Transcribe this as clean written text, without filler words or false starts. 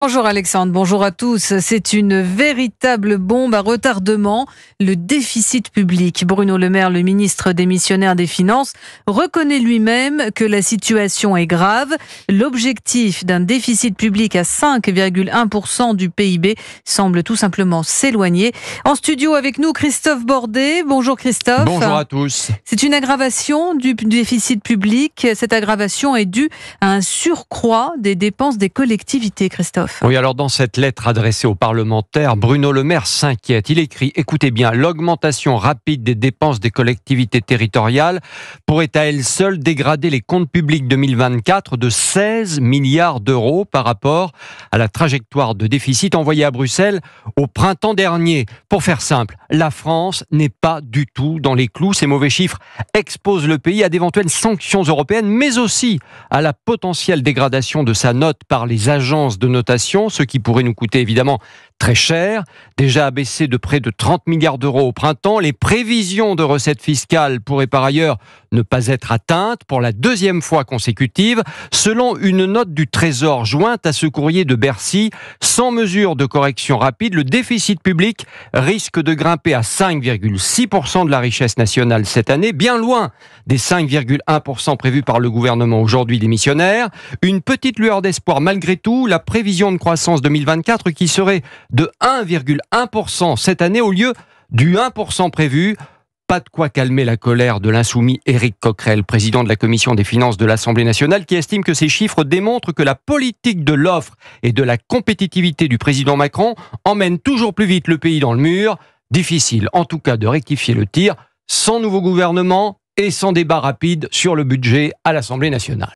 Bonjour Alexandre, bonjour à tous. C'est une véritable bombe à retardement, le déficit public. Bruno Le Maire, le ministre démissionnaire des Finances, reconnaît lui-même que la situation est grave. L'objectif d'un déficit public à 5,1% du PIB semble tout simplement s'éloigner. En studio avec nous, Christophe Bordet. Bonjour Christophe. Bonjour à tous. C'est une aggravation du déficit public. Cette aggravation est due à un surcroît des dépenses des collectivités, Christophe. Oui, alors dans cette lettre adressée aux parlementaires, Bruno Le Maire s'inquiète. Il écrit, écoutez bien, l'augmentation rapide des dépenses des collectivités territoriales pourrait à elle seule dégrader les comptes publics 2024 de 16 milliards d'euros par rapport à la trajectoire de déficit envoyée à Bruxelles au printemps dernier. Pour faire simple, la France n'est pas du tout dans les clous. Ces mauvais chiffres exposent le pays à d'éventuelles sanctions européennes, mais aussi à la potentielle dégradation de sa note par les agences de notation, ce qui pourrait nous coûter évidemment très cher, déjà abaissé de près de 30 milliards d'euros au printemps. Les prévisions de recettes fiscales pourraient par ailleurs ne pas être atteintes pour la deuxième fois consécutive. Selon une note du Trésor jointe à ce courrier de Bercy, sans mesure de correction rapide, le déficit public risque de grimper à 5,6% de la richesse nationale cette année, bien loin des 5,1% prévus par le gouvernement aujourd'hui démissionnaire. Une petite lueur d'espoir malgré tout, la prévision de croissance 2024 qui serait de 1,1% cette année au lieu du 1% prévu. Pas de quoi calmer la colère de l'insoumis Éric Coquerel, président de la commission des finances de l'Assemblée nationale, qui estime que ces chiffres démontrent que la politique de l'offre et de la compétitivité du président Macron emmène toujours plus vite le pays dans le mur. Difficile en tout cas de rectifier le tir sans nouveau gouvernement et sans débat rapide sur le budget à l'Assemblée nationale.